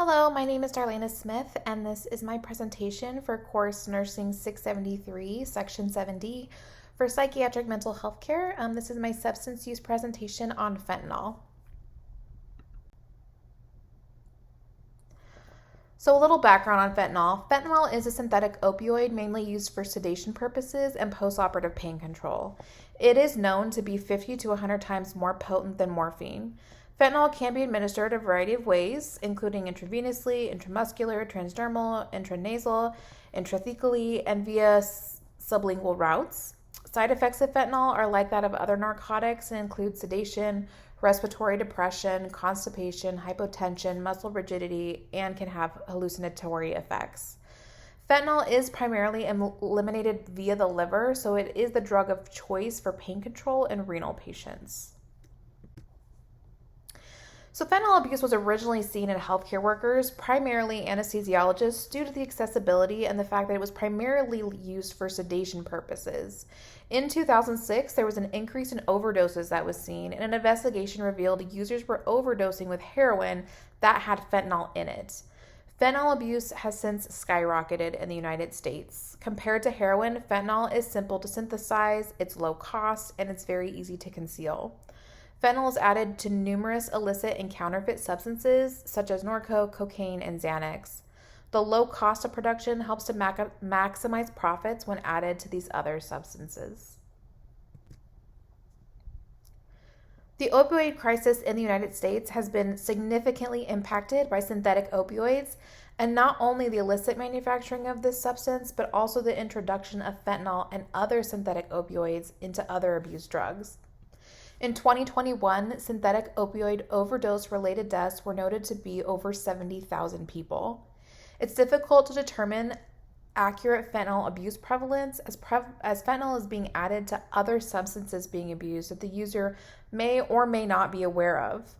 Hello, my name is Darlena Smith, and this is my presentation for Course Nursing 673, Section 7D for Psychiatric Mental Health Care. This is my substance use presentation on fentanyl. So a little background on fentanyl. Fentanyl is a synthetic opioid mainly used for sedation purposes and postoperative pain control. It is known to be 50 to 100 times more potent than morphine. Fentanyl can be administered a variety of ways, including intravenously, intramuscular, transdermal, intranasal, intrathecally, and via sublingual routes. Side effects of fentanyl are like that of other narcotics and include sedation, respiratory depression, constipation, hypotension, muscle rigidity, and can have hallucinatory effects. Fentanyl is primarily eliminated via the liver, so it is the drug of choice for pain control in renal patients. So fentanyl abuse was originally seen in healthcare workers, primarily anesthesiologists, due to the accessibility and the fact that it was primarily used for sedation purposes. In 2006, there was an increase in overdoses that was seen, and an investigation revealed users were overdosing with heroin that had fentanyl in it. Fentanyl abuse has since skyrocketed in the United States. Compared to heroin, fentanyl is simple to synthesize, it's low cost, and it's very easy to conceal. Fentanyl is added to numerous illicit and counterfeit substances such as Norco, cocaine, and Xanax. The low cost of production helps to maximize profits when added to these other substances. The opioid crisis in the United States has been significantly impacted by synthetic opioids, and not only the illicit manufacturing of this substance, but also the introduction of fentanyl and other synthetic opioids into other abuse drugs. In 2021, synthetic opioid overdose-related deaths were noted to be over 70,000 people. It's difficult to determine accurate fentanyl abuse prevalence as fentanyl is being added to other substances being abused that the user may or may not be aware of.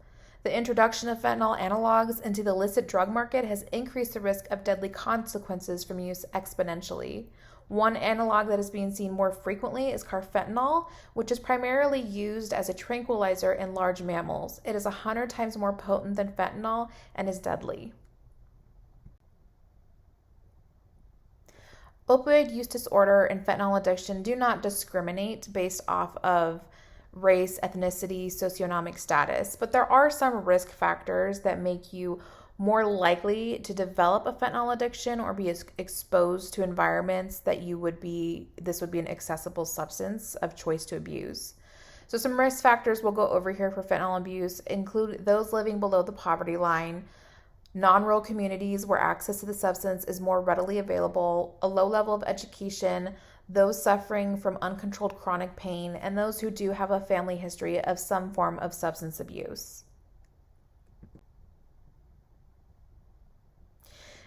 The introduction of fentanyl analogs into the illicit drug market has increased the risk of deadly consequences from use exponentially. One analog that is being seen more frequently is carfentanil, which is primarily used as a tranquilizer in large mammals. It is 100 times more potent than fentanyl and is deadly. Opioid use disorder and fentanyl addiction do not discriminate based off of race, ethnicity, socioeconomic status, but there are some risk factors that make you more likely to develop a fentanyl addiction or be exposed to environments that this would be an accessible substance of choice to abuse. So some risk factors we'll go over here for fentanyl abuse include those living below the poverty line, non-rural communities where access to the substance is more readily available, a low level of education, those suffering from uncontrolled chronic pain, and those who do have a family history of some form of substance abuse.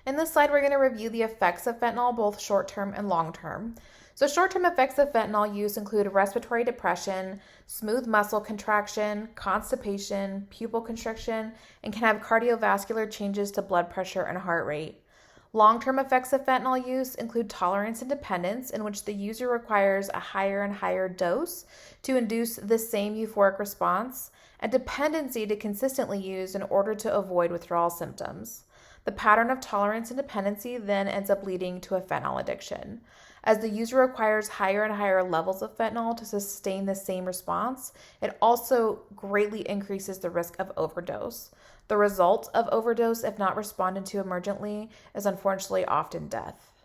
In this slide, we're going to review the effects of fentanyl, both short-term and long-term. So short-term effects of fentanyl use include respiratory depression, smooth muscle contraction, constipation, pupil constriction, and can have cardiovascular changes to blood pressure and heart rate. Long-term effects of fentanyl use include tolerance and dependence, in which the user requires a higher and higher dose to induce the same euphoric response, and dependency to consistently use in order to avoid withdrawal symptoms. The pattern of tolerance and dependency then ends up leading to a fentanyl addiction. As the user requires higher and higher levels of fentanyl to sustain the same response, it also greatly increases the risk of overdose. The result of overdose, if not responded to emergently, is unfortunately often death.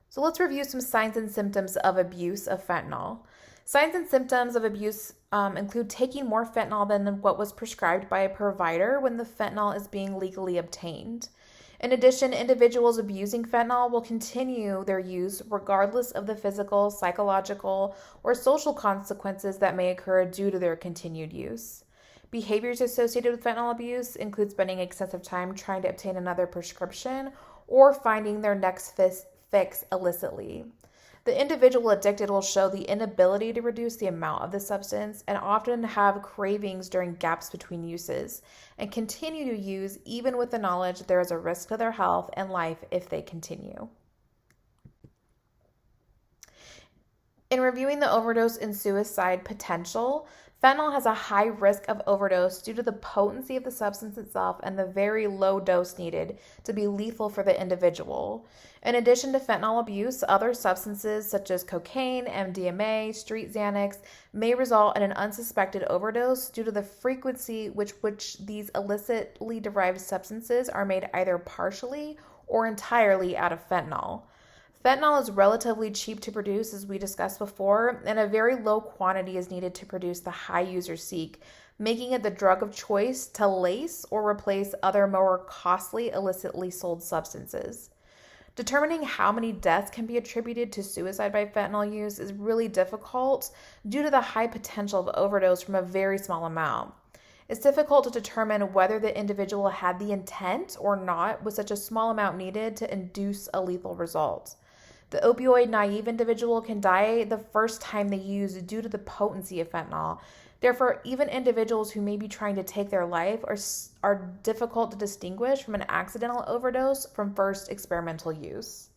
So let's review some signs and symptoms of abuse of fentanyl. Signs and symptoms of abuse include taking more fentanyl than what was prescribed by a provider when the fentanyl is being legally obtained. In addition, individuals abusing fentanyl will continue their use regardless of the physical, psychological, or social consequences that may occur due to their continued use. Behaviors associated with fentanyl abuse include spending excessive time trying to obtain another prescription or finding their next fix illicitly. The individual addicted will show the inability to reduce the amount of the substance and often have cravings during gaps between uses and continue to use even with the knowledge that there is a risk to their health and life if they continue. In reviewing the overdose and suicide potential, fentanyl has a high risk of overdose due to the potency of the substance itself and the very low dose needed to be lethal for the individual. In addition to fentanyl abuse, other substances such as cocaine, MDMA, street Xanax may result in an unsuspected overdose due to the frequency which these illicitly derived substances are made either partially or entirely out of fentanyl. Fentanyl is relatively cheap to produce, as we discussed before, and a very low quantity is needed to produce the high users seek, making it the drug of choice to lace or replace other more costly illicitly sold substances. Determining how many deaths can be attributed to suicide by fentanyl use is really difficult due to the high potential of overdose from a very small amount. It's difficult to determine whether the individual had the intent or not with such a small amount needed to induce a lethal result. The opioid naive individual can die the first time they use due to the potency of fentanyl. Therefore, even individuals who may be trying to take their life are difficult to distinguish from an accidental overdose from first experimental use.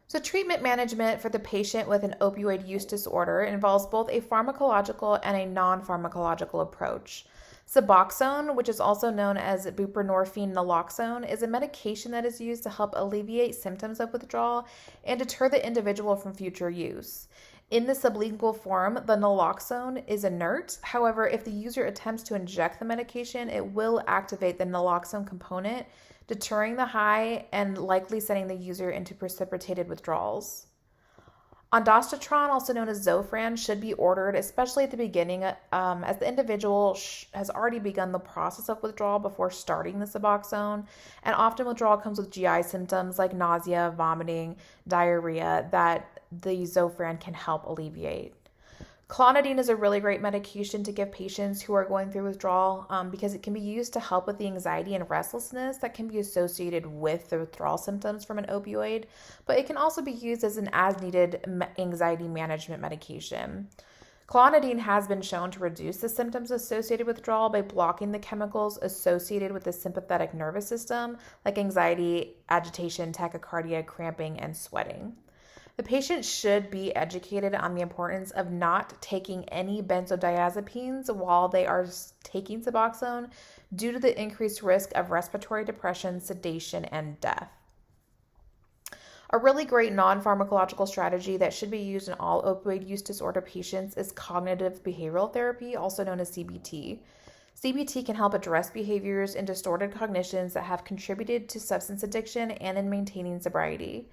So treatment management for the patient with an opioid use disorder involves both a pharmacological and a non-pharmacological approach. Suboxone, which is also known as buprenorphine naloxone, is a medication that is used to help alleviate symptoms of withdrawal and deter the individual from future use. In the sublingual form, the naloxone is inert. However, if the user attempts to inject the medication, it will activate the naloxone component, deterring the high and likely sending the user into precipitated withdrawals. Ondansetron, also known as Zofran, should be ordered, especially at the beginning, as the individual has already begun the process of withdrawal before starting the Suboxone, and often withdrawal comes with GI symptoms like nausea, vomiting, diarrhea that the Zofran can help alleviate. Clonidine is a really great medication to give patients who are going through withdrawal because it can be used to help with the anxiety and restlessness that can be associated with the withdrawal symptoms from an opioid, but it can also be used as an as-needed anxiety management medication. Clonidine has been shown to reduce the symptoms associated with withdrawal by blocking the chemicals associated with the sympathetic nervous system, like anxiety, agitation, tachycardia, cramping, and sweating. The patient should be educated on the importance of not taking any benzodiazepines while they are taking Suboxone due to the increased risk of respiratory depression, sedation, and death. A really great non-pharmacological strategy that should be used in all opioid use disorder patients is cognitive behavioral therapy, also known as CBT. CBT can help address behaviors and distorted cognitions that have contributed to substance addiction and in maintaining sobriety.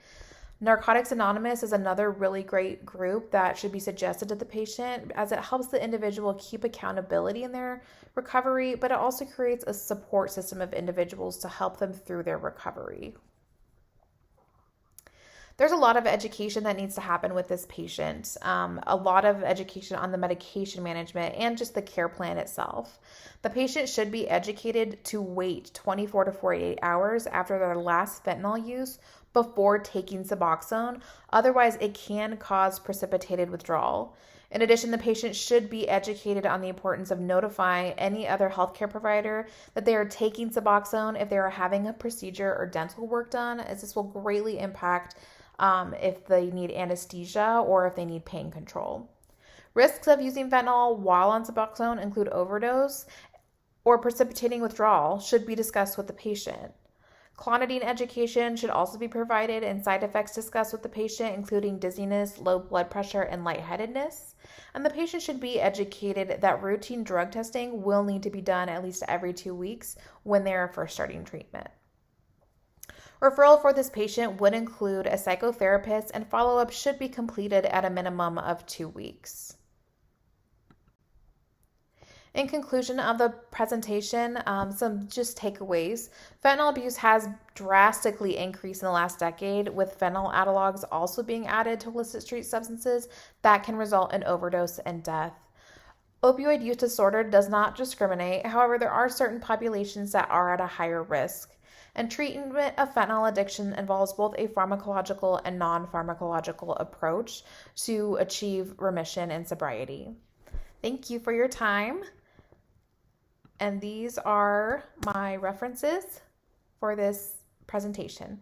Narcotics Anonymous is another really great group that should be suggested to the patient as it helps the individual keep accountability in their recovery, but it also creates a support system of individuals to help them through their recovery. There's a lot of education that needs to happen with this patient, a lot of education on the medication management and just the care plan itself. The patient should be educated to wait 24 to 48 hours after their last fentanyl use before taking Suboxone. Otherwise, it can cause precipitated withdrawal. In addition, the patient should be educated on the importance of notifying any other healthcare provider that they are taking Suboxone if they are having a procedure or dental work done, as this will greatly impact if they need anesthesia or if they need pain control. Risks of using fentanyl while on Suboxone include overdose or precipitating withdrawal should be discussed with the patient. Clonidine education should also be provided and side effects discussed with the patient, including dizziness, low blood pressure, and lightheadedness. And the patient should be educated that routine drug testing will need to be done at least every 2 weeks when they are first starting treatment. Referral for this patient would include a psychotherapist, and follow-up should be completed at a minimum of 2 weeks. In conclusion of the presentation, some just takeaways. Fentanyl abuse has drastically increased in the last decade, with fentanyl analogs also being added to illicit street substances that can result in overdose and death. Opioid use disorder does not discriminate. However, there are certain populations that are at a higher risk. And treatment of fentanyl addiction involves both a pharmacological and non-pharmacological approach to achieve remission and sobriety. Thank you for your time. And these are my references for this presentation.